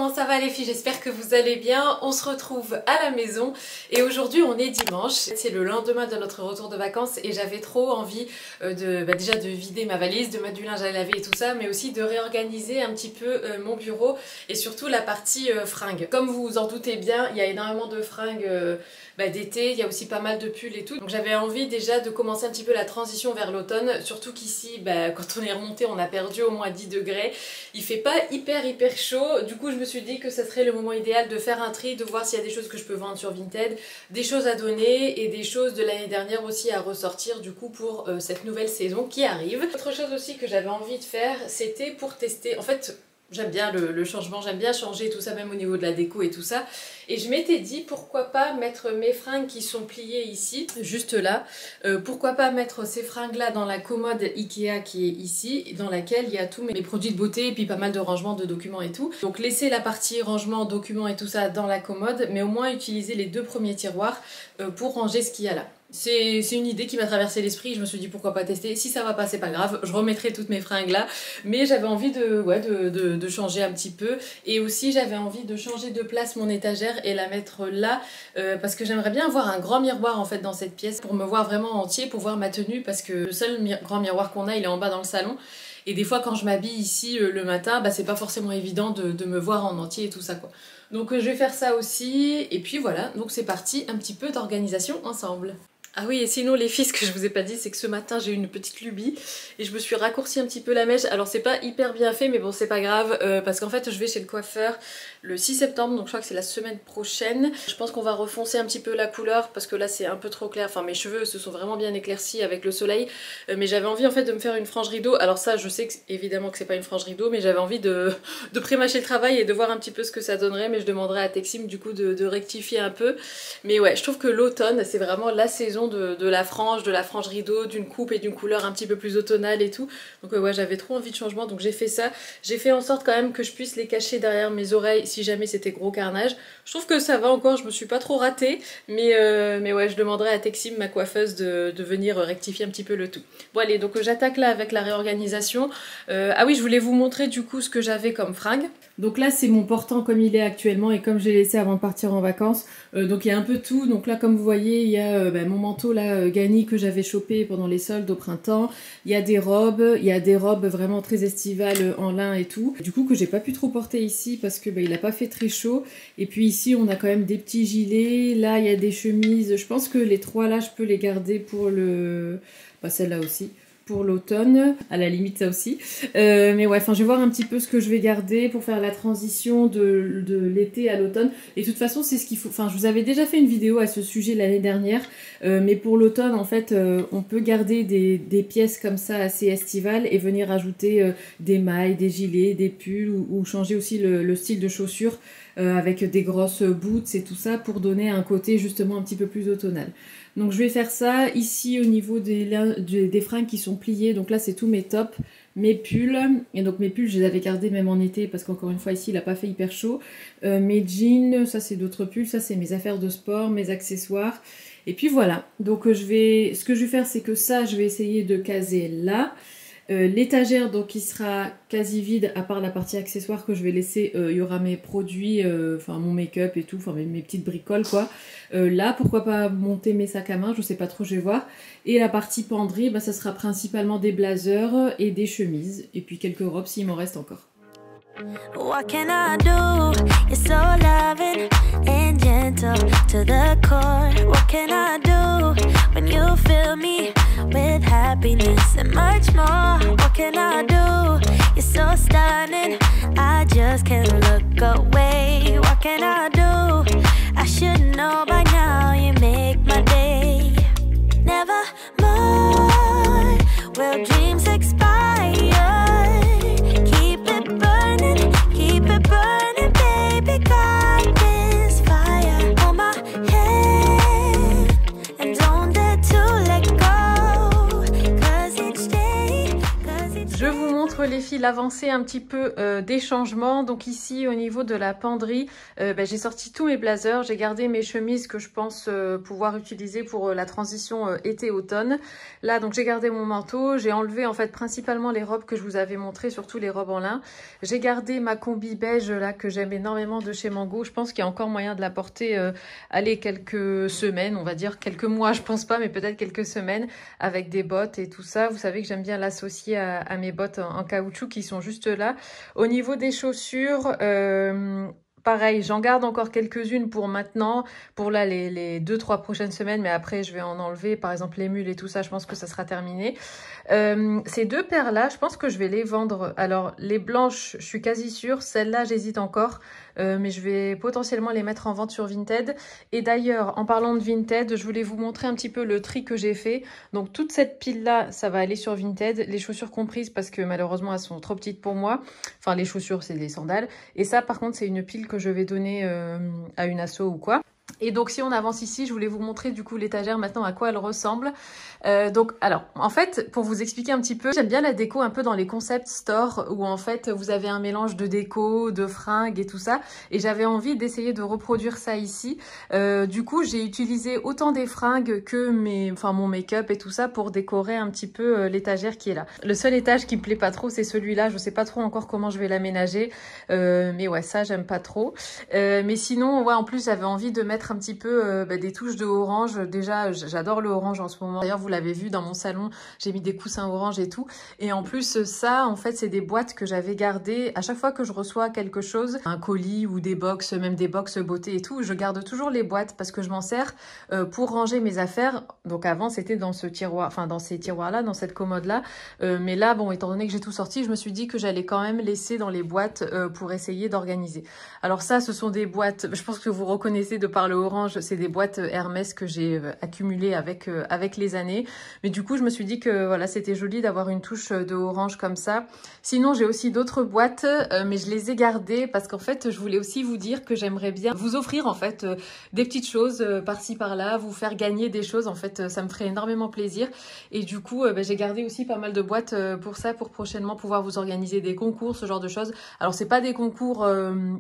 Comment ça va les filles? J'espère que vous allez bien. On se retrouve à la maison et aujourd'hui on est dimanche. C'est le lendemain de notre retour de vacances et j'avais trop envie déjà de vider ma valise, de mettre du linge à laver et tout ça, mais aussi de réorganiser un petit peu mon bureau et surtout la partie fringues. Comme vous vous en doutez bien, il y a énormément de fringues d'été, il y a aussi pas mal de pulls et tout. Donc j'avais envie déjà de commencer un petit peu la transition vers l'automne, surtout qu'ici, quand on est remonté, on a perdu au moins 10 degrés. Il fait pas hyper chaud, du coup je me suis dit que ça serait le moment idéal de faire un tri, de voir s'il y a des choses que je peux vendre sur Vinted, des choses à donner et des choses de l'année dernière aussi à ressortir du coup pour cette nouvelle saison qui arrive. Autre chose aussi que j'avais envie de faire, c'était pour tester, en fait j'aime bien le changement, j'aime bien changer tout ça, même au niveau de la déco et tout ça. Et je m'étais dit pourquoi pas mettre mes fringues qui sont pliées ici, juste là. Pourquoi pas mettre ces fringues là dans la commode Ikea qui est ici, dans laquelle il y a tous mes produits de beauté et puis pas mal de rangements de documents et tout. Donc laisser la partie rangement, documents et tout ça dans la commode, mais au moins utiliser les deux premiers tiroirs pour ranger ce qu'il y a là. C'est une idée qui m'a traversé l'esprit, je me suis dit pourquoi pas tester, si ça va pas c'est pas grave, je remettrai toutes mes fringues là, mais j'avais envie de changer un petit peu, et aussi j'avais envie de changer de place mon étagère et la mettre là, parce que j'aimerais bien avoir un grand miroir en fait dans cette pièce, pour me voir vraiment entier, pour voir ma tenue, parce que le seul grand miroir qu'on a il est en bas dans le salon, et des fois quand je m'habille ici le matin, c'est pas forcément évident de me voir en entier et tout ça quoi. Donc je vais faire ça aussi, et puis voilà, donc c'est parti, un petit peu d'organisation ensemble. Ah oui, et sinon les filles, ce que je vous ai pas dit, c'est que ce matin j'ai eu une petite lubie et je me suis raccourci un petit peu la mèche. Alors c'est pas hyper bien fait, mais bon c'est pas grave, parce qu'en fait je vais chez le coiffeur le 6 septembre, donc je crois que c'est la semaine prochaine. Je pense qu'on va refoncer un petit peu la couleur parce que là c'est un peu trop clair, enfin mes cheveux se sont vraiment bien éclaircis avec le soleil, mais j'avais envie en fait de me faire une frange rideau. Alors ça je sais évidemment que c'est pas une frange rideau, mais j'avais envie de pré-mâcher le travail et de voir un petit peu ce que ça donnerait, mais je demanderai à Texim du coup de rectifier un peu. Mais ouais, je trouve que l'automne c'est vraiment la saison de la frange rideau, d'une coupe et d'une couleur un petit peu plus automnale et tout. Donc ouais, j'avais trop envie de changement, donc j'ai fait ça. J'ai fait en sorte quand même que je puisse les cacher derrière mes oreilles si jamais c'était gros carnage. Je trouve que ça va encore, je me suis pas trop ratée, mais ouais, je demanderai à Texim, ma coiffeuse, de venir rectifier un petit peu le tout. Bon allez, donc j'attaque là avec la réorganisation. Ah oui, je voulais vous montrer du coup ce que j'avais comme fringues. Donc là c'est mon portant comme il est actuellement et comme j'ai laissé avant de partir en vacances. Donc il y a un peu tout, donc là comme vous voyez il y a mon manteau là Gani que j'avais chopé pendant les soldes au printemps. Il y a des robes vraiment très estivales en lin et tout. Du coup que j'ai pas pu trop porter ici parce que il a pas fait très chaud. Et puis ici on a quand même des petits gilets, là il y a des chemises. Je pense que les trois là je peux les garder pour le... celle-là aussi. Pour l'automne, à la limite ça aussi. Mais ouais, je vais voir un petit peu ce que je vais garder pour faire la transition de l'été à l'automne. Et de toute façon, c'est ce qu'il faut... je vous avais déjà fait une vidéo à ce sujet l'année dernière. Mais pour l'automne, en fait, on peut garder des pièces comme ça assez estivales et venir ajouter des mailles, des gilets, des pulls ou changer aussi le style de chaussures avec des grosses boots et tout ça pour donner un côté justement un petit peu plus automnal. Donc je vais faire ça ici au niveau des fringues qui sont pliées. Donc là c'est tous mes tops, mes pulls. Et donc mes pulls je les avais gardés même en été parce qu'encore une fois ici il n'a pas fait hyper chaud. Mes jeans, ça c'est d'autres pulls, ça c'est mes affaires de sport, mes accessoires. Et puis voilà, donc ce que je vais faire c'est que ça je vais essayer de caser là. L'étagère donc qui sera quasi vide à part la partie accessoires que je vais laisser, il y aura mes produits, mon make-up et tout, mes petites bricoles quoi. Là pourquoi pas monter mes sacs à main, je sais pas trop, je vais voir. Et la partie penderie, ça sera principalement des blazers et des chemises et puis quelques robes s'il m'en reste encore. What can I do? You're so loving and gentle to the core. What can I do when you fill me with happiness and much more? What can I do? You're so stunning, I just can't look away. What can I do? I should know by now, you make my day. Never more will dreams expire. Keep it burning, baby, got this fire on my head. And don't dare to let go, 'cause each day Je vous montre les filles l'avancée un petit peu des changements. Donc ici au niveau de la penderie, j'ai sorti tous mes blazers, j'ai gardé mes chemises que je pense pouvoir utiliser pour la transition été-automne. Là donc j'ai gardé mon manteau, j'ai enlevé en fait principalement les robes que je vous avais montrées, surtout les robes en lin. J'ai gardé ma combi beige là que j'aime énormément de chez Mango. Je pense qu'il y a encore moyen de la porter aller quelques semaines, on va dire quelques mois, je pense pas, mais peut-être quelques semaines avec des bottes et tout ça. Vous savez que j'aime bien l'associer à mes bottes en caoutchouc qui sont juste là. Au niveau des chaussures, pareil, j'en garde encore quelques-unes pour maintenant, pour là les 2-3 prochaines semaines, mais après je vais en enlever, par exemple les mules et tout ça, je pense que ça sera terminé. Ces deux paires-là, je pense que je vais les vendre. Alors les blanches, je suis quasi sûre, celles-là j'hésite encore, mais je vais potentiellement les mettre en vente sur Vinted. Et d'ailleurs, en parlant de Vinted, je voulais vous montrer un petit peu le tri que j'ai fait. Donc toute cette pile-là, ça va aller sur Vinted, les chaussures comprises parce que malheureusement elles sont trop petites pour moi. Enfin les chaussures, c'est des sandales. Et ça par contre, c'est une pile que je vais donner à une asso ou quoi. Et donc si on avance ici, je voulais vous montrer du coup l'étagère maintenant à quoi elle ressemble. Donc alors en fait pour vous expliquer un petit peu, j'aime bien la déco un peu dans les concept stores où en fait vous avez un mélange de déco, de fringues et tout ça. Et j'avais envie d'essayer de reproduire ça ici. Du coup j'ai utilisé autant des fringues que mon make-up et tout ça pour décorer un petit peu l'étagère qui est là. Le seul étage qui me plaît pas trop c'est celui-là. Je sais pas trop encore comment je vais l'aménager. Mais ouais ça j'aime pas trop. Mais sinon ouais en plus j'avais envie de mettre un petit peu des touches de orange. Déjà j'adore le orange en ce moment. D'ailleurs vous l'avez vu dans mon salon, j'ai mis des coussins orange et tout. Et en plus ça en fait c'est des boîtes que j'avais gardées. À chaque fois que je reçois quelque chose, un colis ou des box, même des box beauté et tout, je garde toujours les boîtes parce que je m'en sers pour ranger mes affaires. Donc avant c'était dans ce tiroir, enfin dans ces tiroirs là, dans cette commode là. Mais là bon étant donné que j'ai tout sorti, je me suis dit que j'allais quand même laisser dans les boîtes pour essayer d'organiser. Alors ça ce sont des boîtes, je pense que vous reconnaissez de par le orange, c'est des boîtes Hermès que j'ai accumulées avec les années. Mais du coup, je me suis dit que voilà, c'était joli d'avoir une touche de orange comme ça. Sinon, j'ai aussi d'autres boîtes, mais je les ai gardées parce qu'en fait, je voulais aussi vous dire que j'aimerais bien vous offrir en fait des petites choses par-ci par-là, vous faire gagner des choses. En fait, ça me ferait énormément plaisir. Et du coup, j'ai gardé aussi pas mal de boîtes pour ça, pour prochainement pouvoir vous organiser des concours, ce genre de choses. Alors, c'est pas des concours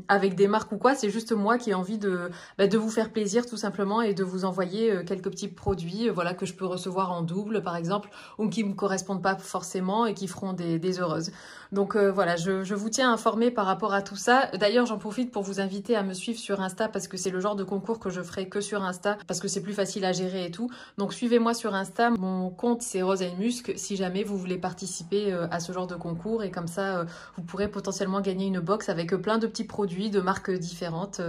avec des marques ou quoi, c'est juste moi qui ai envie de vous faire plaisir tout simplement et de vous envoyer quelques petits produits voilà, que je peux recevoir en double par exemple ou qui ne me correspondent pas forcément et qui feront des heureuses. Donc voilà, je vous tiens informé par rapport à tout ça. D'ailleurs j'en profite pour vous inviter à me suivre sur Insta parce que c'est le genre de concours que je ferai que sur Insta parce que c'est plus facile à gérer et tout. Donc suivez-moi sur Insta, mon compte c'est Rose & Musc si jamais vous voulez participer à ce genre de concours et comme ça vous pourrez potentiellement gagner une box avec plein de petits produits de marques différentes.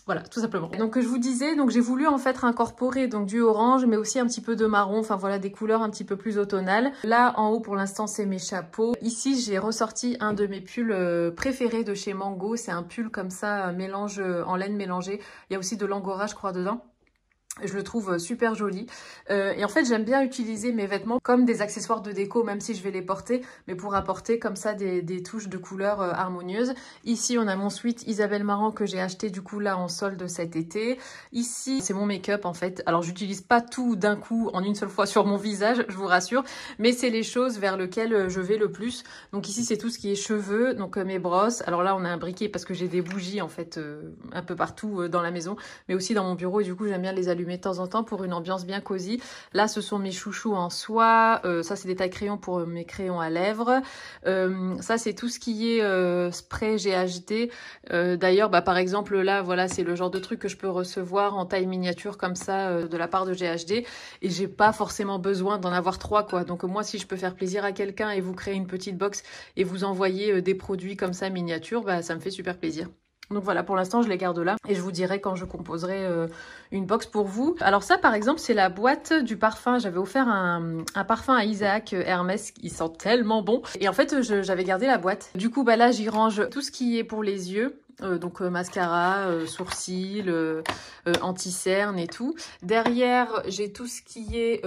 Voilà, tout simplement. Donc je vous disais, donc j'ai voulu en fait incorporer donc du orange mais aussi un petit peu de marron, enfin voilà des couleurs un petit peu plus automnales. Là en haut pour l'instant c'est mes chapeaux. Ici j'ai ressorti un de mes pulls préférés de chez Mango, c'est un pull comme ça mélange en laine mélangée. Il y a aussi de l'angora je crois dedans. Je le trouve super joli et en fait j'aime bien utiliser mes vêtements comme des accessoires de déco même si je vais les porter mais pour apporter comme ça des touches de couleurs harmonieuses. Ici on a mon sweat Isabelle Marant que j'ai acheté du coup là en solde cet été. Ici c'est mon make-up en fait. Alors j'utilise pas tout d'un coup en une seule fois sur mon visage je vous rassure, mais c'est les choses vers lesquelles je vais le plus. Donc ici c'est tout ce qui est cheveux, donc mes brosses. Alors là on a un briquet parce que j'ai des bougies en fait un peu partout dans la maison mais aussi dans mon bureau et du coup j'aime bien les allumer de temps en temps pour une ambiance bien cosy. Là ce sont mes chouchous en soie, ça c'est des tailles crayons pour mes crayons à lèvres, ça c'est tout ce qui est spray GHD. D'ailleurs par exemple là voilà c'est le genre de truc que je peux recevoir en taille miniature comme ça de la part de GHD et j'ai pas forcément besoin d'en avoir 3 quoi. Donc moi si je peux faire plaisir à quelqu'un et vous créer une petite box et vous envoyer des produits comme ça miniature, ça me fait super plaisir. Donc voilà, pour l'instant, je les garde là et je vous dirai quand je composerai une box pour vous. Alors ça, par exemple, c'est la boîte du parfum. J'avais offert un parfum à Isaac Hermès qui sent tellement bon. Et en fait, j'avais gardé la boîte. Du coup, là, j'y range tout ce qui est pour les yeux. Donc mascara, sourcils, anti-cerne et tout. Derrière, j'ai tout ce qui est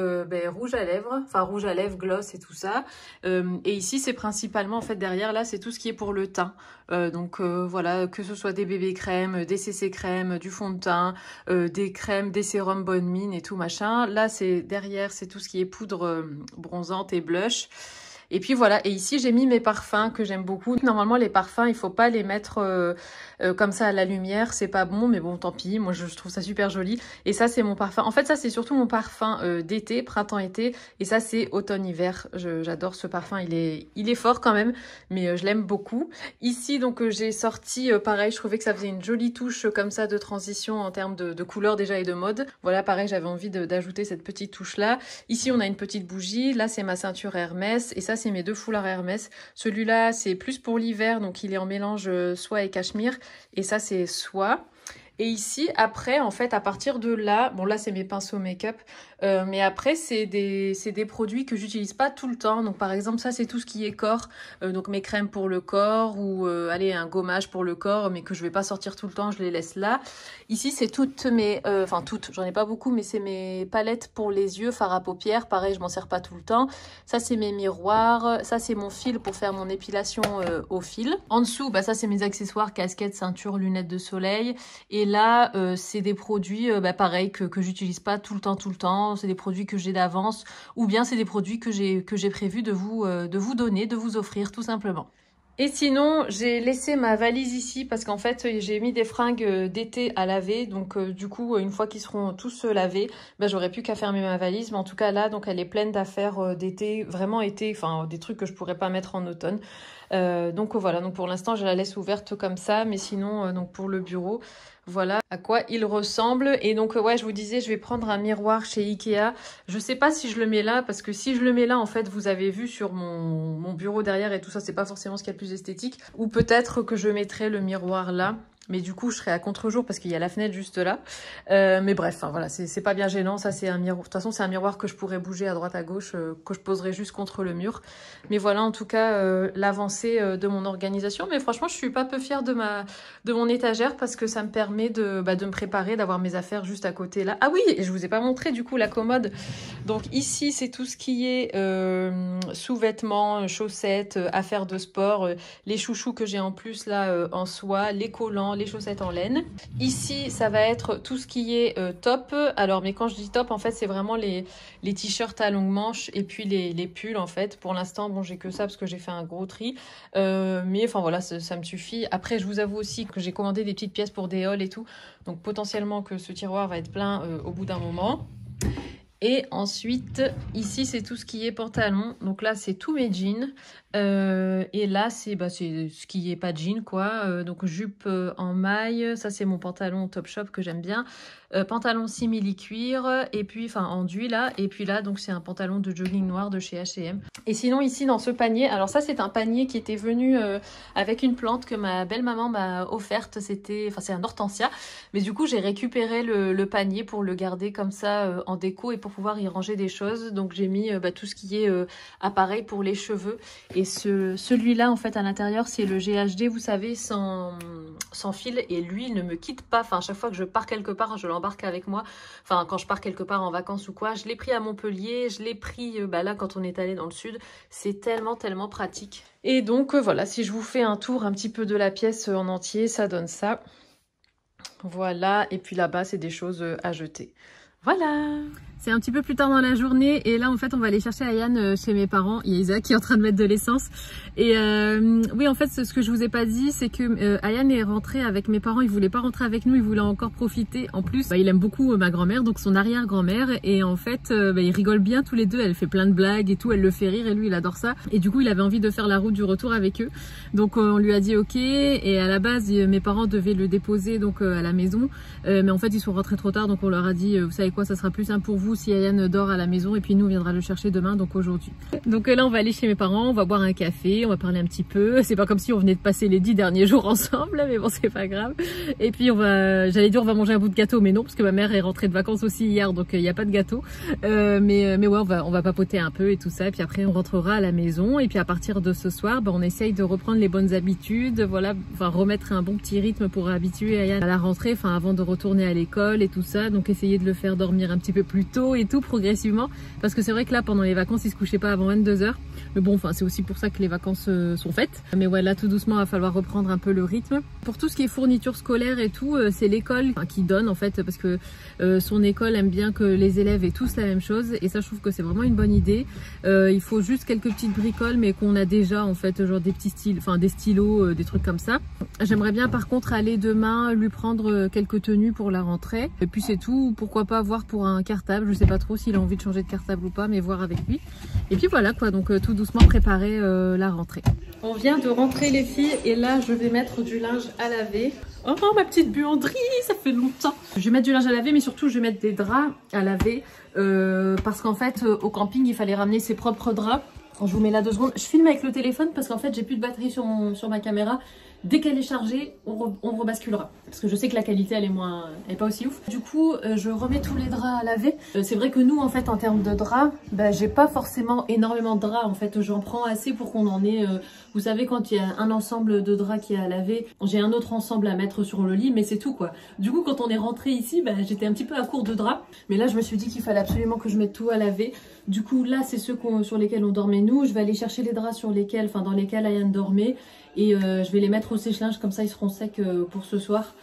rouge à lèvres, enfin rouge à lèvres, gloss et tout ça. Et ici, c'est principalement, en fait, derrière, là, c'est tout ce qui est pour le teint. Donc voilà, que ce soit des bébés crèmes, des CC crèmes, du fond de teint, des crèmes, des sérums bonne mine et tout machin. Là, c'est derrière, c'est tout ce qui est poudre bronzante et blush. Et puis voilà, et ici j'ai mis mes parfums que j'aime beaucoup. Normalement les parfums, il faut pas les mettre comme ça à la lumière, c'est pas bon, mais bon tant pis, moi je trouve ça super joli. Et ça c'est mon parfum, en fait ça c'est surtout mon parfum d'été, printemps-été, et ça c'est automne-hiver. J'adore ce parfum, il est fort quand même, mais je l'aime beaucoup. Ici donc j'ai sorti, pareil, je trouvais que ça faisait une jolie touche comme ça de transition en termes de couleur déjà et de mode. Voilà, pareil, j'avais envie d'ajouter cette petite touche là. Ici on a une petite bougie, là c'est ma ceinture Hermès, et ça c'est mes 2 foulards Hermès. Celui-là c'est plus pour l'hiver, donc il est en mélange soie et cachemire, et ça c'est soie. Et ici, après, en fait, à partir de là, bon là c'est mes pinceaux make-up, mais après c'est des produits que j'utilise pas tout le temps. Donc par exemple, ça c'est tout ce qui est corps, donc mes crèmes pour le corps, ou allez, un gommage pour le corps, mais que je vais pas sortir tout le temps, je les laisse là. Ici c'est toutes mes, enfin toutes, j'en ai pas beaucoup, mais c'est mes palettes pour les yeux, fard à paupières, pareil je m'en sers pas tout le temps. Ça c'est mes miroirs, ça c'est mon fil pour faire mon épilation au fil. En dessous, bah ça c'est mes accessoires, casquette, ceinture, lunettes de soleil. Et là, c'est des produits, pareil, que j'utilise pas tout le temps. C'est des produits que j'ai d'avance, ou bien c'est des produits que j'ai prévu de vous donner, de vous offrir, tout simplement. Et sinon, j'ai laissé ma valise ici parce qu'en fait, j'ai mis des fringues d'été à laver. Donc du coup, une fois qu'ils seront tous lavés, j'aurai plus qu'à fermer ma valise. Mais en tout cas là, donc elle est pleine d'affaires d'été, vraiment été, enfin des trucs que je pourrais pas mettre en automne. Donc voilà, donc pour l'instant, je la laisse ouverte comme ça. Mais sinon, donc pour le bureau, voilà à quoi il ressemble. Et donc ouais, je vous disais, je vais prendre un miroir chez Ikea. Je sais pas si je le mets là, parce que si je le mets là, en fait, vous avez vu sur mon bureau derrière et tout ça, c'est pas forcément ce qu'il y a le plus esthétique. Ou peut-être que je mettrai le miroir là. Mais du coup, je serai à contre-jour parce qu'il y a la fenêtre juste là. Mais bref, hein, voilà, c'est pas bien gênant. Ça, c'est un miroir. De toute façon, c'est un miroir que je pourrais bouger à droite à gauche, que je poserai juste contre le mur. Mais voilà, en tout cas, l'avancée de mon organisation. Mais franchement, je suis pas peu fière de mon étagère parce que ça me permet de me préparer, d'avoir mes affaires juste à côté là. Ah oui, et je vous ai pas montré du coup la commode. Donc ici, c'est tout ce qui est sous-vêtements, chaussettes, affaires de sport, les chouchous que j'ai en plus là en soie, les collants, les chaussettes en laine. Ici, ça va être tout ce qui est top. Alors, mais quand je dis top, en fait, c'est vraiment les t-shirts à longue manche et puis les pulls, en fait. Pour l'instant, bon, j'ai que ça parce que j'ai fait un gros tri. Mais enfin, voilà, ça me suffit. Après, je vous avoue aussi que j'ai commandé des petites pièces pour des hauls et tout. Donc, potentiellement que ce tiroir va être plein au bout d'un moment. Et ensuite, ici, c'est tout ce qui est pantalon. Donc là, c'est tous mes jeans. Et là, c'est ce qui est pas jean, quoi. Donc jupe en maille. Ça, c'est mon pantalon Topshop que j'aime bien. Pantalon simili-cuir. Et puis, enfin, enduit là. Et puis là, donc c'est un pantalon de jogging noir de chez H&M. Et sinon, ici, dans ce panier. Alors ça, c'est un panier qui était venu avec une plante que ma belle-maman m'a offerte. C'est un hortensia. Mais du coup, j'ai récupéré le panier pour le garder comme ça en déco et pour pouvoir y ranger des choses. Donc j'ai mis tout ce qui est appareil pour les cheveux. Et celui-là, en fait, à l'intérieur, c'est le GHD, vous savez, sans fil. Et lui, il ne me quitte pas. Enfin, à chaque fois que je pars quelque part, je l'embarque avec moi. Enfin, quand je pars quelque part en vacances ou quoi, je l'ai pris à Montpellier. Je l'ai pris là, quand on est allé dans le sud. C'est tellement, tellement pratique. Et donc, voilà, si je vous fais un tour un petit peu de la pièce en entier, ça donne ça. Voilà. Et puis là-bas, c'est des choses à jeter. Voilà. C'est un petit peu plus tard dans la journée et là en fait on va aller chercher Ayane chez mes parents. Il y a Isaac qui est en train de mettre de l'essence et oui en fait ce que je vous ai pas dit c'est que Ayane est rentré avec mes parents. Il voulait pas rentrer avec nous, il voulait encore profiter. En plus il aime beaucoup ma grand-mère, donc son arrière-grand-mère, et en fait ils rigolent bien tous les deux. Elle fait plein de blagues et tout, elle le fait rire et lui il adore ça. Et du coup il avait envie de faire la route du retour avec eux, donc on lui a dit ok. Et à la base mes parents devaient le déposer donc à la maison, mais en fait ils sont rentrés trop tard, donc on leur a dit vous savez quoi, ça sera plus simple pour vous si Ayane dort à la maison et puis nous on viendra le chercher demain, donc aujourd'hui. Donc là on va aller chez mes parents, on va boire un café, on va parler un petit peu. C'est pas comme si on venait de passer les 10 derniers jours ensemble, mais bon c'est pas grave. Et puis j'allais dire on va manger un bout de gâteau, mais non parce que ma mère est rentrée de vacances aussi hier, donc il n'y a pas de gâteau. Mais ouais on va papoter un peu et tout ça, et puis après on rentrera à la maison. Et puis à partir de ce soir on essaye de reprendre les bonnes habitudes, voilà, enfin remettre un bon petit rythme pour habituer Ayane à la rentrée, enfin avant de retourner à l'école et tout ça. Donc essayer de le faire dormir un petit peu plus tôt, tôt et tout progressivement. Parce que c'est vrai que là pendant les vacances il se couchait pas avant 22 h. Mais bon, enfin c'est aussi pour ça que les vacances sont faites. Mais ouais, là tout doucement il va falloir reprendre un peu le rythme. Pour tout ce qui est fourniture scolaire et tout, c'est l'école qui donne en fait, parce que son école aime bien que les élèves aient tous la même chose. Et ça je trouve que c'est vraiment une bonne idée. Il faut juste quelques petites bricoles mais qu'on a déjà en fait, genre des petits styles, enfin des stylos, des trucs comme ça. J'aimerais bien par contre aller demain lui prendre quelques tenues pour la rentrée. Et puis c'est tout, pourquoi pas voir pour un cartable. Je sais pas trop s'il a envie de changer de cartable ou pas, mais voir avec lui. Et puis voilà quoi, donc tout doucement préparer la rentrée. On vient de rentrer les filles et là je vais mettre du linge à laver. Oh ma petite buanderie, ça fait longtemps. Je vais mettre du linge à laver mais surtout je vais mettre des draps à laver parce qu'en fait au camping il fallait ramener ses propres draps. Je vous mets là 2 secondes. Je filme avec le téléphone parce qu'en fait j'ai plus de batterie sur ma caméra. Dès qu'elle est chargée, on rebasculera. Parce que je sais que la qualité, elle est pas aussi ouf. Du coup, je remets tous les draps à laver. C'est vrai que nous, en fait, en termes de draps, bah, j'ai pas forcément énormément de draps. En fait, j'en prends assez pour qu'on en ait... vous savez, quand il y a un ensemble de draps qui est à laver, j'ai un autre ensemble à mettre sur le lit, mais c'est tout, quoi. Du coup, quand on est rentré ici, bah, j'étais un petit peu à court de draps. Mais là, je me suis dit qu'il fallait absolument que je mette tout à laver. Du coup, là, c'est ceux sur lesquels on dormait nous. Je vais aller chercher les draps dans lesquels Ayane dormait. Et je vais les mettre au sèche-linge, comme ça ils seront secs pour ce soir.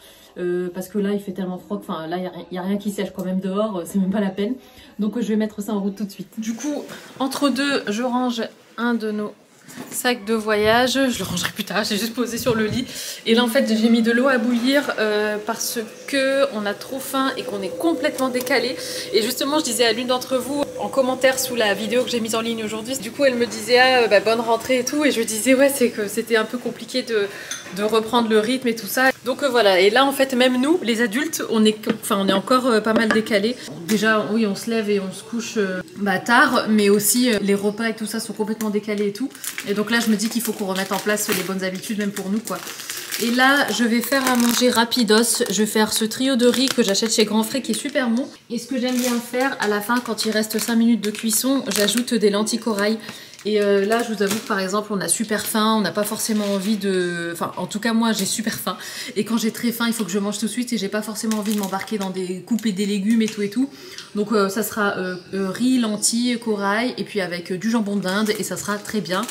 Parce que là il fait tellement froid que là il n'y a rien qui sèche quand même dehors, c'est même pas la peine. Donc je vais mettre ça en route tout de suite. Du coup, entre deux, je range un de nos sacs de voyage. Je le rangerai plus tard, j'ai juste posé sur le lit. Et là en fait j'ai mis de l'eau à bouillir parce que on a trop faim et qu'on est complètement décalé. Et justement je disais à l'une d'entre vous en commentaire sous la vidéo que j'ai mise en ligne aujourd'hui, du coup elle me disait bonne rentrée et tout, et je disais ouais c'est que c'était un peu compliqué de reprendre le rythme et tout ça. Donc voilà, et là en fait même nous les adultes on est encore pas mal décalés. Déjà oui on se lève et on se couche tard, mais aussi les repas et tout ça sont complètement décalés et tout. Et donc là je me dis qu'il faut qu'on remette en place les bonnes habitudes même pour nous quoi. Et là je vais faire à manger rapidos. Je vais faire ce trio de riz que j'achète chez Grand Frais qui est super bon. Et ce que j'aime bien faire à la fin quand il reste 5 minutes de cuisson, j'ajoute des lentilles corail. Et là je vous avoue que par exemple on a super faim, on n'a pas forcément envie de... Enfin en tout cas moi j'ai super faim. Et quand j'ai très faim il faut que je mange tout de suite et j'ai pas forcément envie de m'embarquer dans des couper des légumes et tout. Donc ça sera riz, lentilles, corail et puis avec du jambon d'Inde et ça sera très bien.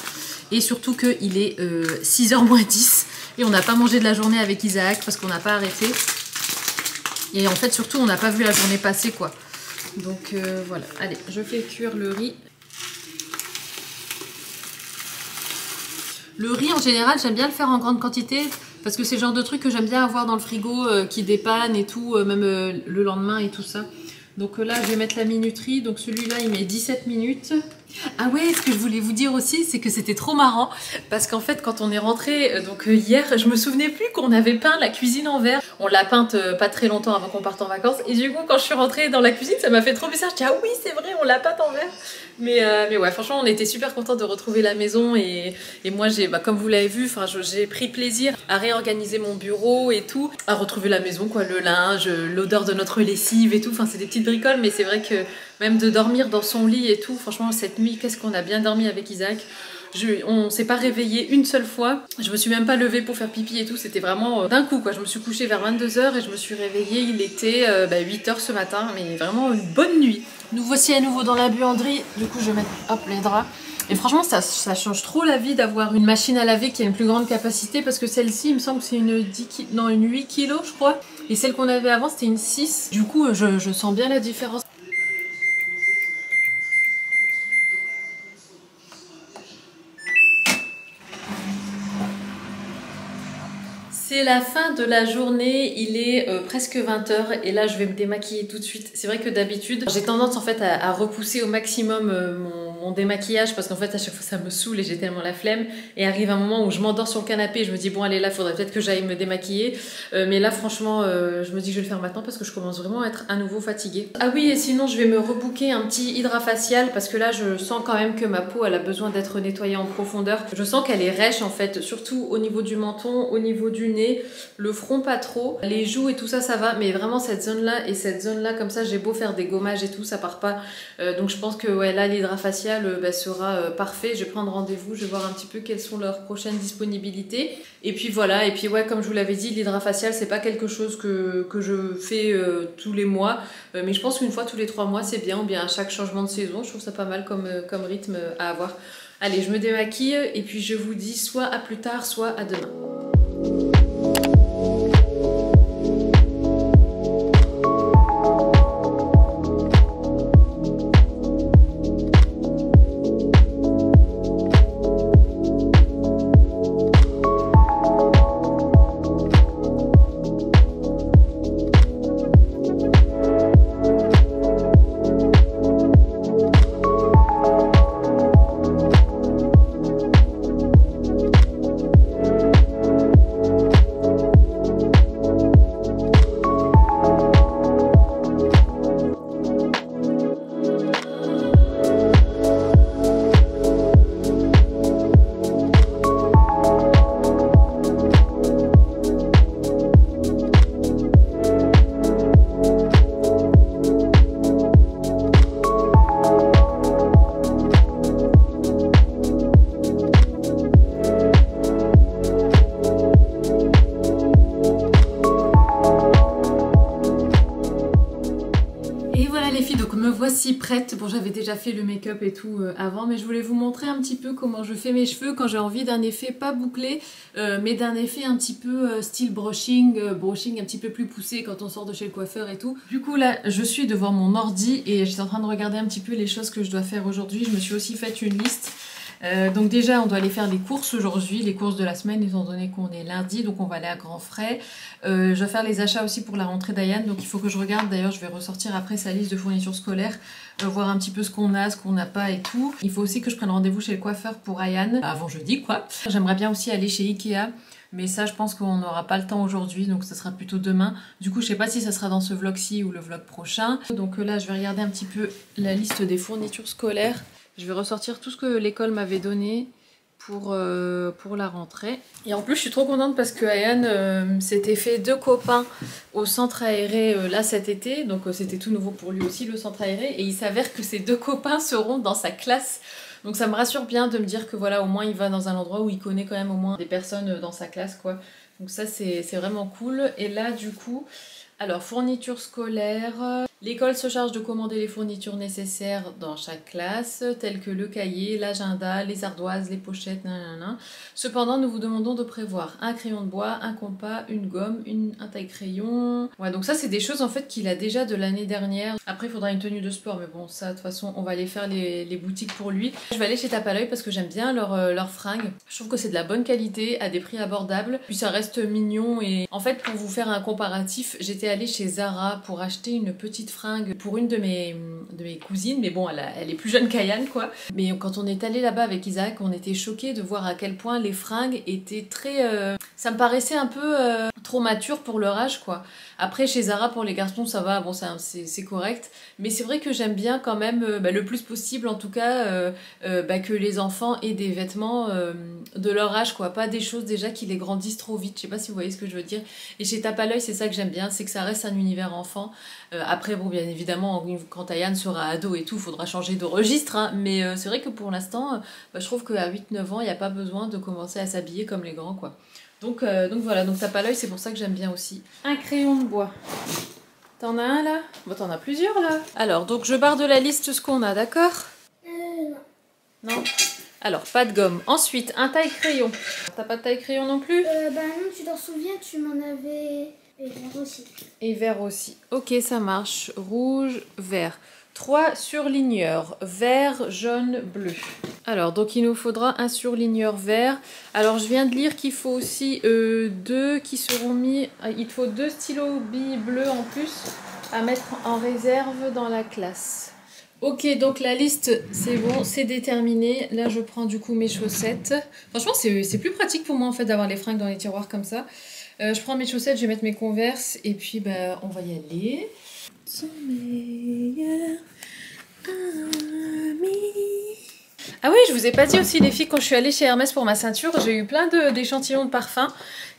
Et surtout qu'il est 6h moins 10 et on n'a pas mangé de la journée avec Isaac parce qu'on n'a pas arrêté. Et en fait surtout on n'a pas vu la journée passer quoi. Donc voilà, allez je fais cuire le riz. Le riz en général j'aime bien le faire en grande quantité parce que c'est le genre de truc que j'aime bien avoir dans le frigo qui dépanne et tout, même le lendemain et tout ça. Donc là je vais mettre la minuterie, donc celui-là il met 17 minutes. Ah ouais, ce que je voulais vous dire aussi, c'est que c'était trop marrant parce qu'en fait quand on est rentré hier, je me souvenais plus qu'on avait peint la cuisine en verre. On l'a peinte pas très longtemps avant qu'on parte en vacances et du coup quand je suis rentrée dans la cuisine ça m'a fait trop bizarre. Je dis ah oui c'est vrai on l'a peinte en verre. Mais ouais franchement on était super contents de retrouver la maison et moi j'ai comme vous l'avez vu, j'ai pris plaisir à réorganiser mon bureau et tout, à retrouver la maison quoi, le linge, l'odeur de notre lessive et tout, c'est des petites bricoles mais c'est vrai que même de dormir dans son lit et tout, franchement cette nuit qu'est-ce qu'on a bien dormi avec Isaac. On s'est pas réveillé une seule fois, je me suis même pas levée pour faire pipi et tout, c'était vraiment d'un coup quoi. Je me suis couchée vers 22 h et je me suis réveillée, il était 8 h ce matin, mais vraiment une bonne nuit. Nous voici à nouveau dans la buanderie, du coup je vais mettre hop les draps. Et franchement ça change trop la vie d'avoir une machine à laver qui a une plus grande capacité parce que celle-ci il me semble que c'est une 8 kg je crois. Et celle qu'on avait avant c'était une 6. Du coup je sens bien la différence. C'est la fin de la journée, il est presque 20 h et là je vais me démaquiller tout de suite. C'est vrai que d'habitude j'ai tendance en fait à repousser au maximum mon démaquillage parce qu'en fait à chaque fois ça me saoule et j'ai tellement la flemme et arrive un moment où je m'endors sur le canapé et je me dis bon allez là il faudrait peut-être que j'aille me démaquiller mais là franchement je me dis que je vais le faire maintenant parce que je commence vraiment à être à nouveau fatiguée. Ah oui et sinon je vais me rebooker un petit hydrafacial parce que là je sens quand même que ma peau elle a besoin d'être nettoyée en profondeur. Je sens qu'elle est rêche en fait, surtout au niveau du menton, au niveau du nez. Le front pas trop, les joues et tout ça ça va, mais vraiment cette zone là et cette zone là comme ça j'ai beau faire des gommages et tout ça part pas, donc je pense que ouais là l'hydrafacial facial sera parfait. Je vais prendre rendez-vous, je vais voir un petit peu quelles sont leurs prochaines disponibilités. Et puis voilà, et puis ouais, comme je vous l'avais dit, l'hydrafacial c'est pas quelque chose que je fais tous les mois, mais je pense qu'une fois tous les 3 mois c'est bien, ou bien à chaque changement de saison. Je trouve ça pas mal comme rythme à avoir. Allez, je me démaquille et puis je vous dis soit à plus tard, soit à demain. Voici prête. Bon, j'avais déjà fait le make-up et tout avant, mais je voulais vous montrer un petit peu comment je fais mes cheveux quand j'ai envie d'un effet pas bouclé, mais d'un effet un petit peu style brushing, brushing un petit peu plus poussé quand on sort de chez le coiffeur et tout. Du coup là, je suis devant mon ordi et j'étais en train de regarder un petit peu les choses que je dois faire aujourd'hui. Je me suis aussi fait une liste. Donc déjà on doit aller faire les courses aujourd'hui, les courses de la semaine étant donné qu'on est lundi, donc on va aller à grands frais. Je vais faire les achats aussi pour la rentrée d'Ayane, donc il faut que je regarde, d'ailleurs je vais ressortir après sa liste de fournitures scolaires, voir un petit peu ce qu'on a, ce qu'on n'a pas et tout. Il faut aussi que je prenne rendez-vous chez le coiffeur pour Ayane, avant jeudi quoi. J'aimerais bien aussi aller chez Ikea, mais ça je pense qu'on n'aura pas le temps aujourd'hui, donc ça sera plutôt demain. Du coup je sais pas si ça sera dans ce vlog-ci ou le vlog prochain. Donc là je vais regarder un petit peu la liste des fournitures scolaires. Je vais ressortir tout ce que l'école m'avait donné pour la rentrée. Et en plus, je suis trop contente parce que Ayane s'était fait 2 copains au centre aéré là cet été. Donc c'était tout nouveau pour lui aussi, le centre aéré. Et il s'avère que ces 2 copains seront dans sa classe. Donc ça me rassure bien de me dire que voilà, au moins il va dans un endroit où il connaît quand même au moins des personnes dans sa classe, quoi. Donc ça, c'est vraiment cool. Et là, du coup... Alors, fournitures scolaires. L'école se charge de commander les fournitures nécessaires dans chaque classe, telles que le cahier, l'agenda, les ardoises, les pochettes, nanana. Cependant, nous vous demandons de prévoir un crayon de bois, un compas, une gomme, un taille-crayon. Ouais, donc ça, c'est des choses en fait qu'il a déjà de l'année dernière. Après, il faudra une tenue de sport, mais bon, ça, de toute façon, on va aller faire les boutiques pour lui. Je vais aller chez Tape à l'œil parce que j'aime bien leurs fringues. Je trouve que c'est de la bonne qualité, à des prix abordables. Puis ça reste mignon et en fait, pour vous faire un comparatif, j'étais allée chez Zara pour acheter une petite fringue pour une de mes cousines, mais bon, elle est plus jeune qu'Ayane, quoi. Mais quand on est allé là-bas avec Isaac, on était choqués de voir à quel point les fringues étaient très... ça me paraissait un peu trop mature pour leur âge, quoi. Après, chez Zara, pour les garçons, ça va, bon, c'est correct. Mais c'est vrai que j'aime bien quand même, le plus possible, en tout cas, que les enfants aient des vêtements de leur âge, quoi. Pas des choses déjà qui les grandissent trop vite. Je sais pas si vous voyez ce que je veux dire. Et chez Tape à l'œil, c'est ça que j'aime bien, c'est que ça reste un univers enfant. Après, bon, bien évidemment, quand Ayane sera ado et tout, il faudra changer de registre. Hein, mais c'est vrai que pour l'instant, je trouve qu'à 8-9 ans, il n'y a pas besoin de commencer à s'habiller comme les grands, quoi. Donc voilà, donc Tape à l'œil, c'est pour ça que j'aime bien aussi. Un crayon de bois. T'en as un là? Bon, t'en as plusieurs là. Alors, donc je barre de la liste ce qu'on a, d'accord? Non. Non. Alors, pas de gomme. Ensuite, un taille-crayon. T'as pas de taille-crayon non plus? Bah non, tu t'en souviens, tu m'en avais... Et vert aussi. Et vert aussi. Ok, ça marche. Rouge, vert. 3 surligneurs, vert, jaune, bleu. Alors, donc il nous faudra un surligneur vert. Alors, je viens de lire qu'il faut aussi 2 qui seront mis... Il faut 2 stylos billes bleus en plus à mettre en réserve dans la classe. Ok, donc la liste, c'est bon, c'est déterminé. Là, je prends du coup mes chaussettes. Franchement, c'est plus pratique pour moi en fait d'avoir les fringues dans les tiroirs comme ça. Je prends mes chaussettes, je vais mettre mes Converse et puis on va y aller. Son meilleur ami. Ah oui, je vous ai pas dit aussi les filles, quand je suis allée chez Hermès pour ma ceinture, j'ai eu plein d'échantillons de parfums.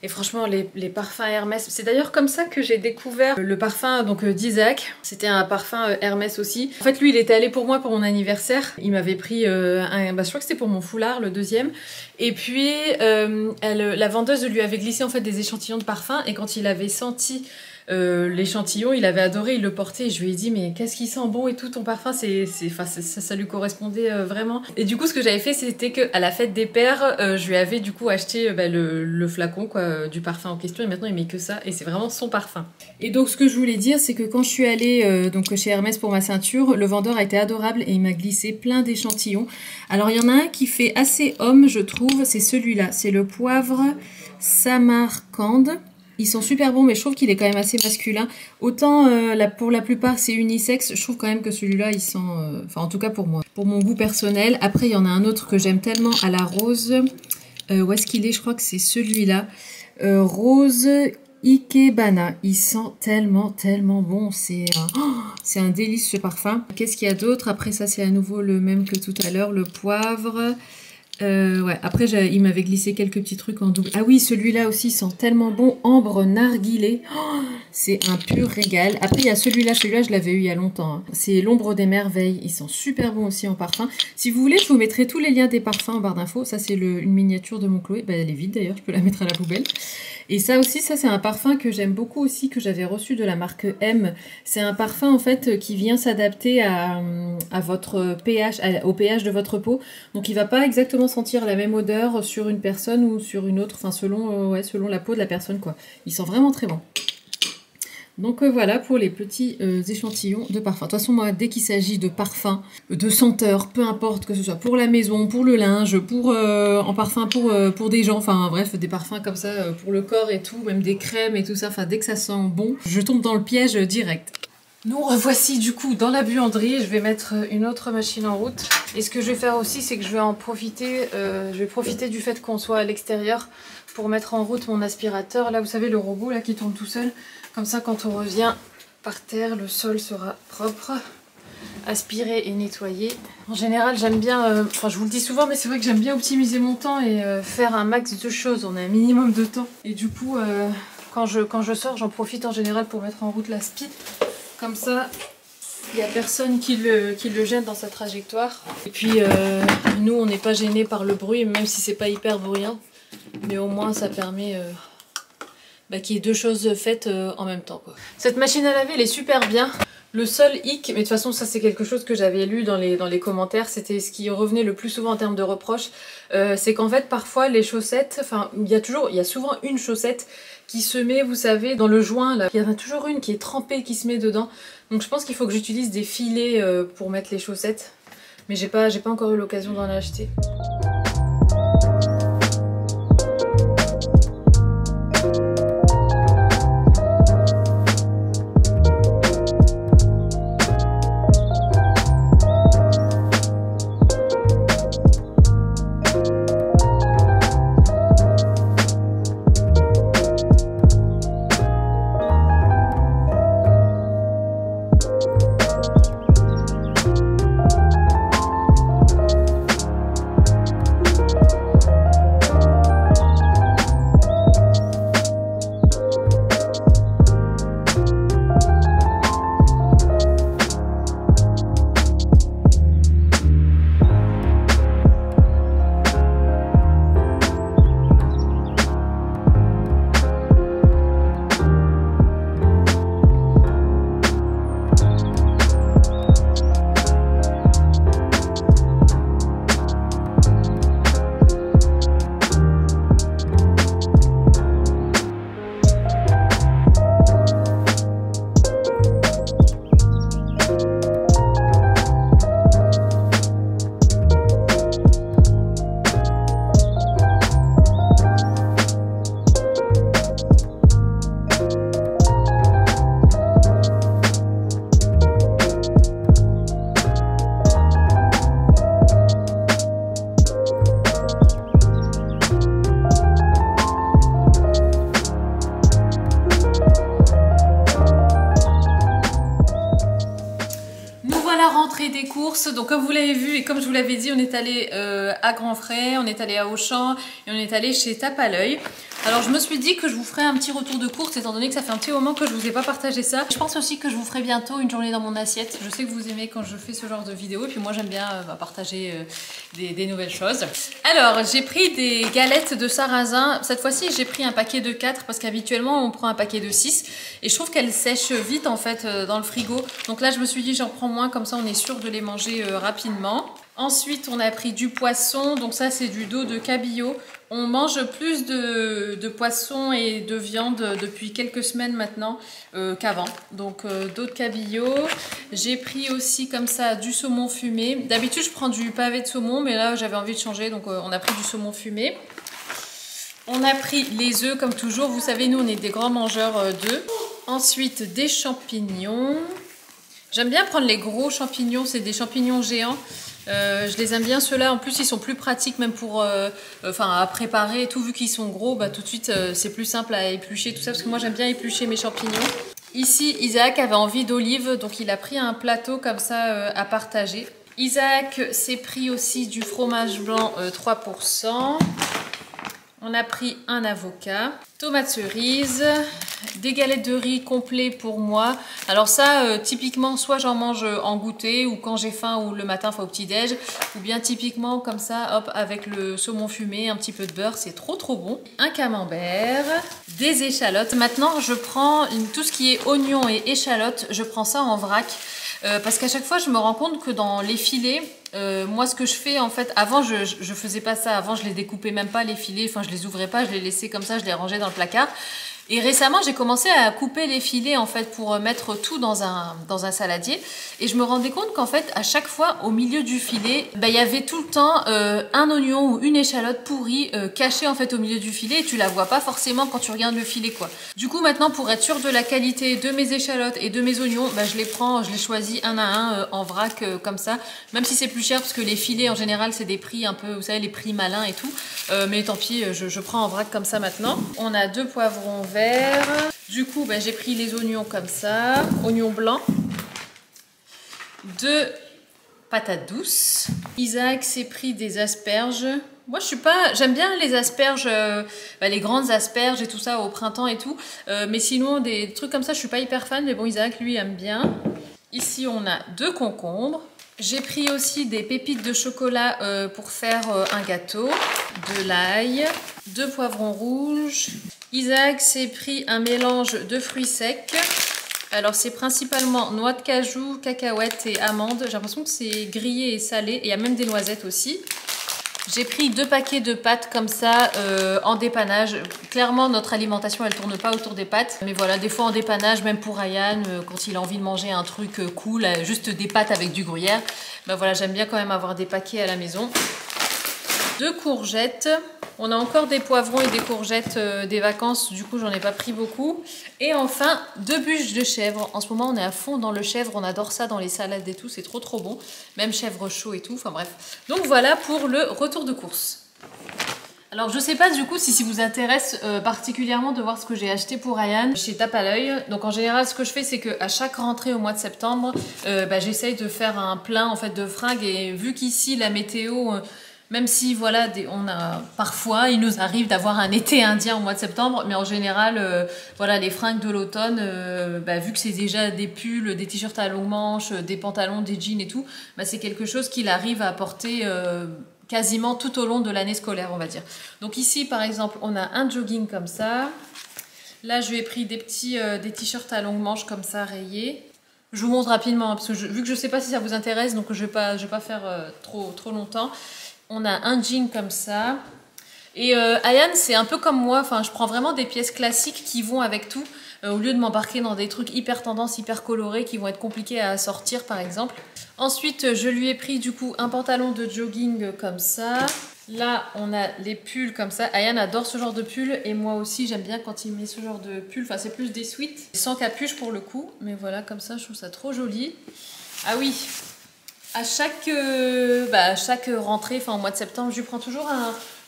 Et franchement, les parfums Hermès, c'est d'ailleurs comme ça que j'ai découvert le parfum d'Isaac. C'était un parfum Hermès aussi. En fait, lui, il était allé pour moi pour mon anniversaire. Il m'avait pris je crois que c'était pour mon foulard, le deuxième. Et puis, la vendeuse lui avait glissé en fait des échantillons de parfum. Et quand il avait senti l'échantillon, il avait adoré, il le portait et je lui ai dit mais qu'est-ce qui sent bon et tout ton parfum, ça lui correspondait vraiment. Et du coup ce que j'avais fait c'était qu'à la fête des pères je lui avais du coup acheté le flacon quoi, du parfum en question et maintenant il met que ça et c'est vraiment son parfum. Et donc ce que je voulais dire c'est que quand je suis allée donc chez Hermès pour ma ceinture, le vendeur a été adorable et il m'a glissé plein d'échantillons. Alors il y en a un qui fait assez homme je trouve, c'est celui-là, c'est le poivre Samarcande. Ils sont super bons, mais je trouve qu'il est quand même assez masculin. Autant pour la plupart c'est unisexe, je trouve quand même que celui-là il sent, enfin en tout cas pour moi, pour mon goût personnel. Après il y en a un autre que j'aime tellement à la rose. Où est-ce qu'il est? Je crois que c'est celui-là. Rose Ikebana. Il sent tellement bon. C'est un délice ce parfum. Qu'est-ce qu'il y a d'autre? Après ça c'est à nouveau le même que tout à l'heure, le poivre. Ouais, après il m'avait glissé quelques petits trucs en double. Ah oui, celui-là aussi sent tellement bon, ambre narguilé. Oh, c'est un pur régal. Après il y a celui-là je l'avais eu il y a longtemps. Hein. C'est l'ombre des merveilles. Ils sont super bons aussi en parfum. Si vous voulez, je vous mettrai tous les liens des parfums en barre d'infos. Ça c'est une miniature de mon Chloé. Bah, elle est vide d'ailleurs, je peux la mettre à la poubelle. Et ça aussi, ça c'est un parfum que j'aime beaucoup aussi, que j'avais reçu de la marque M. C'est un parfum en fait qui vient s'adapter à votre pH, au pH de votre peau. Donc il va pas exactement sentir la même odeur sur une personne ou sur une autre, enfin selon la peau de la personne quoi. Il sent vraiment très bon. Donc voilà pour les petits échantillons de parfum. De toute façon, moi, dès qu'il s'agit de parfum, de senteur, peu importe que ce soit pour la maison, pour le linge, en parfum pour des gens, enfin bref, des parfums comme ça pour le corps et tout, même des crèmes et tout ça, enfin dès que ça sent bon, je tombe dans le piège direct. Nous revoici du coup dans la buanderie, je vais mettre une autre machine en route. Et ce que je vais faire aussi, c'est que je vais en profiter, du fait qu'on soit à l'extérieur pour mettre en route mon aspirateur. Là, vous savez, le robot là qui tourne tout seul. Comme ça, quand on revient par terre, le sol sera propre, aspiré et nettoyé. En général, j'aime bien, je vous le dis souvent, mais c'est vrai que j'aime bien optimiser mon temps et faire un max de choses. On a un minimum de temps. Et du coup, quand je sors, j'en profite en général pour mettre en route l'aspi. Comme ça, il n'y a personne qui le gêne dans sa trajectoire. Et puis, nous, on n'est pas gênés par le bruit, même si c'est pas hyper bruyant. Mais au moins, ça permet qu'il y ait deux choses faites en même temps, quoi. Cette machine à laver, elle est super bien. Le seul hic, mais de toute façon, ça c'est quelque chose que j'avais lu dans les commentaires, c'était ce qui revenait le plus souvent en termes de reproches, c'est qu'en fait, parfois, les chaussettes, enfin, il y a souvent une chaussette qui se met, vous savez, dans le joint, là. Il y en a toujours une qui est trempée, qui se met dedans. Donc je pense qu'il faut que j'utilise des filets pour mettre les chaussettes. Mais j'ai pas encore eu l'occasion d'en acheter. courses. Donc comme vous l'avez vu et comme je vous l'avais dit, on est allé à Grand Frais, on est allé à Auchan et on est allé chez Tape à l'œil. Alors je me suis dit que je vous ferai un petit retour de course étant donné que ça fait un petit moment que je vous ai pas partagé ça. Je pense aussi que je vous ferai bientôt une journée dans mon assiette. Je sais que vous aimez quand je fais ce genre de vidéo et puis moi j'aime bien partager des nouvelles choses. Alors j'ai pris des galettes de sarrasin. Cette fois-ci j'ai pris un paquet de 4 parce qu'habituellement on prend un paquet de 6 et je trouve qu'elles sèchent vite en fait dans le frigo. Donc là je me suis dit j'en prends moins, comme ça on est sûr de les manger rapidement. Ensuite on a pris du poisson, donc ça c'est du dos de cabillaud. On mange plus de poisson et de viande depuis quelques semaines maintenant qu'avant. Donc dos de cabillaud. J'ai pris aussi comme ça du saumon fumé. D'habitude je prends du pavé de saumon, mais là j'avais envie de changer, donc on a pris du saumon fumé. On a pris les œufs comme toujours. Vous savez, nous on est des grands mangeurs d'œufs. Ensuite des champignons. J'aime bien prendre les gros champignons, c'est des champignons géants. Je les aime bien ceux-là, en plus ils sont plus pratiques même pour à préparer et tout, vu qu'ils sont gros, bah, tout de suite c'est plus simple à éplucher tout ça, parce que moi j'aime bien éplucher mes champignons. Ici Isaac avait envie d'olives, donc il a pris un plateau comme ça à partager. Isaac s'est pris aussi du fromage blanc 3%. On a pris un avocat, tomates cerises, des galettes de riz complet pour moi. Alors ça, typiquement, soit j'en mange en goûter ou quand j'ai faim ou le matin, enfin au petit-déj. Ou bien typiquement comme ça, hop, avec le saumon fumé, un petit peu de beurre, c'est trop bon. Un camembert, des échalotes. Maintenant, je prends tout ce qui est oignon et échalotes, je prends ça en vrac. Parce qu'à chaque fois, je me rends compte que dans les filets, moi ce que je fais en fait, avant je faisais pas ça, avant je les découpais même pas les filets, enfin je les ouvrais pas, je les laissais comme ça, je les rangeais dans le placard. Et récemment j'ai commencé à couper les filets en fait pour mettre tout dans un saladier, et je me rendais compte qu'en fait à chaque fois au milieu du filet, bah, y avait tout le temps un oignon ou une échalote pourrie cachée en fait au milieu du filet, et tu la vois pas forcément quand tu regardes le filet quoi. Du coup maintenant, pour être sûre de la qualité de mes échalotes et de mes oignons, bah, je les choisis un à un en vrac comme ça, même si c'est plus cher parce que les filets en général c'est des prix un peu, vous savez, les prix malins et tout, mais tant pis, je prends en vrac comme ça maintenant. On a 2 poivrons verts. Du coup, bah, j'ai pris les oignons comme ça, oignons blancs, 2 patates douces. Isaac s'est pris des asperges. Moi, j'aime bien les asperges, les grandes asperges et tout ça au printemps et tout. Mais sinon, des trucs comme ça, je suis pas hyper fan. Mais bon, Isaac, lui, aime bien. Ici, on a 2 concombres. J'ai pris aussi des pépites de chocolat pour faire un gâteau, de l'ail, 2 poivrons rouges. Isaac s'est pris un mélange de fruits secs. Alors c'est principalement noix de cajou, cacahuètes et amandes. J'ai l'impression que c'est grillé et salé. Et il y a même des noisettes aussi. J'ai pris 2 paquets de pâtes comme ça en dépannage. Clairement notre alimentation elle tourne pas autour des pâtes. Mais voilà, des fois en dépannage, même pour Ryan, quand il a envie de manger un truc cool, juste des pâtes avec du gruyère. Ben voilà, j'aime bien quand même avoir des paquets à la maison. 2 courgettes. On a encore des poivrons et des courgettes des vacances, du coup j'en ai pas pris beaucoup. Et enfin 2 bûches de chèvre. En ce moment on est à fond dans le chèvre, on adore ça dans les salades et tout, c'est trop bon. Même chèvre chaud et tout, enfin bref. Donc voilà pour le retour de course. Alors je sais pas du coup si vous intéresse particulièrement de voir ce que j'ai acheté pour Ryan chez Tape à l'œil. Donc en général ce que je fais c'est qu'à chaque rentrée au mois de septembre, j'essaye de faire un plein en fait de fringues. Et vu qu'ici la météo... même si voilà, parfois il nous arrive d'avoir un été indien au mois de septembre, mais en général, voilà, les fringues de l'automne, vu que c'est déjà des pulls, des t-shirts à longues manches, des pantalons, des jeans et tout, c'est quelque chose qu'il arrive à porter quasiment tout au long de l'année scolaire, on va dire. Donc ici, par exemple, on a un jogging comme ça. Là, je lui ai pris des t-shirts à longues manches comme ça, rayés. Je vous montre rapidement, parce que vu que je sais pas si ça vous intéresse, donc je vais pas faire trop longtemps. On a un jean comme ça. Et Ayan, c'est un peu comme moi. Enfin, je prends vraiment des pièces classiques qui vont avec tout. Au lieu de m'embarquer dans des trucs hyper tendance, hyper colorés qui vont être compliqués à sortir, par exemple. Ensuite, je lui ai pris du coup un pantalon de jogging comme ça. Là, on a les pulls comme ça. Ayan adore ce genre de pull. Et moi aussi, j'aime bien quand il met ce genre de pull. Enfin, c'est plus des sweats. Sans capuche pour le coup. Mais voilà, comme ça, je trouve ça trop joli. Ah oui! À chaque rentrée, enfin au mois de septembre, je lui prends toujours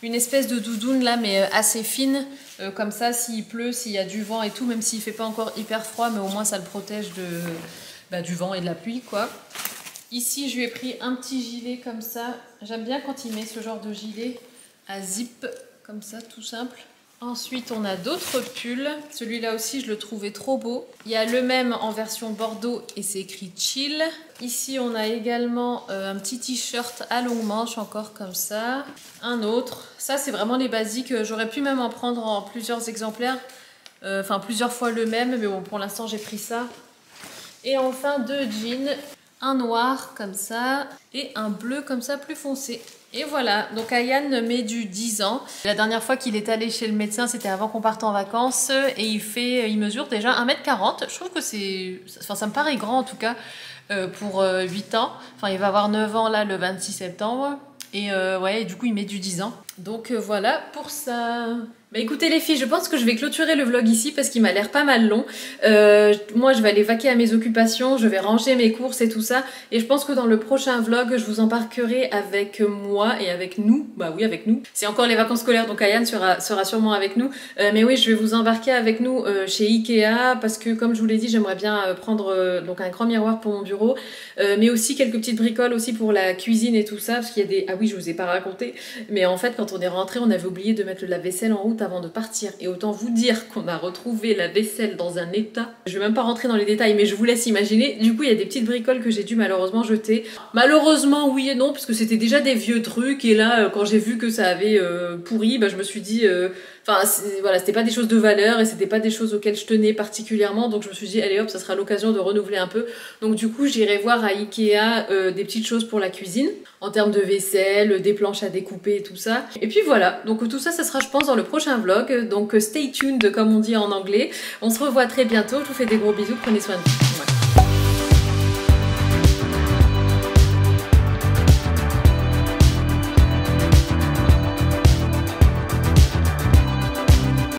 une espèce de doudoune là, mais assez fine, comme ça, s'il pleut, s'il y a du vent et tout, même s'il fait pas encore hyper froid, mais au moins ça le protège du vent et de la pluie, quoi. Ici, je lui ai pris un petit gilet comme ça. J'aime bien quand il met ce genre de gilet à zip, comme ça, tout simple. Ensuite, on a d'autres pulls. Celui-là aussi, je le trouvais trop beau. Il y a le même en version bordeaux et c'est écrit chill. Ici, on a également un petit t-shirt à longue manche, encore comme ça. Un autre. Ça, c'est vraiment les basiques. J'aurais pu même en prendre en plusieurs exemplaires. Enfin, plusieurs fois le même. Mais bon, pour l'instant, j'ai pris ça. Et enfin, deux jeans. Un noir comme ça et un bleu comme ça plus foncé. Et voilà, donc Ayane met du 10 ans. La dernière fois qu'il est allé chez le médecin, c'était avant qu'on parte en vacances. Et il mesure déjà 1m40. Je trouve que c'est... Enfin, ça me paraît grand en tout cas pour 8 ans. Enfin, il va avoir 9 ans là le 26 septembre. Et ouais, du coup, il met du 10 ans. Donc voilà pour ça. Bah écoutez les filles, je pense que je vais clôturer le vlog ici parce qu'il m'a l'air pas mal long. Moi je vais aller vaquer à mes occupations, je vais ranger mes courses et tout ça. Et je pense que dans le prochain vlog, je vous embarquerai avec moi et avec nous. Bah oui, avec nous. C'est encore les vacances scolaires, donc Ayane sera sûrement avec nous. Mais oui, je vais vous embarquer avec nous chez Ikea parce que comme je vous l'ai dit, j'aimerais bien prendre donc un grand miroir pour mon bureau. Mais aussi quelques petites bricoles aussi pour la cuisine et tout ça. Parce qu'il y a des... Ah oui, je vous ai pas raconté. Mais en fait, quand on est rentré, on avait oublié de mettre le lave-vaisselle en route avant de partir. Et autant vous dire qu'on a retrouvé la vaisselle dans un état. Je vais même pas rentrer dans les détails, mais je vous laisse imaginer. Du coup, il y a des petites bricoles que j'ai dû malheureusement jeter. Malheureusement, oui et non, parce que c'était déjà des vieux trucs. Et là, quand j'ai vu que ça avait pourri, bah, je me suis dit... Enfin, voilà, c'était pas des choses de valeur et c'était pas des choses auxquelles je tenais particulièrement. Donc je me suis dit, allez hop, ça sera l'occasion de renouveler un peu. Donc du coup, j'irai voir à Ikea des petites choses pour la cuisine. En termes de vaisselle, des planches à découper et tout ça. Et puis voilà, donc tout ça, ça sera je pense dans le prochain vlog. Donc stay tuned comme on dit en anglais. On se revoit très bientôt. Je vous fais des gros bisous, prenez soin de vous. Ouais.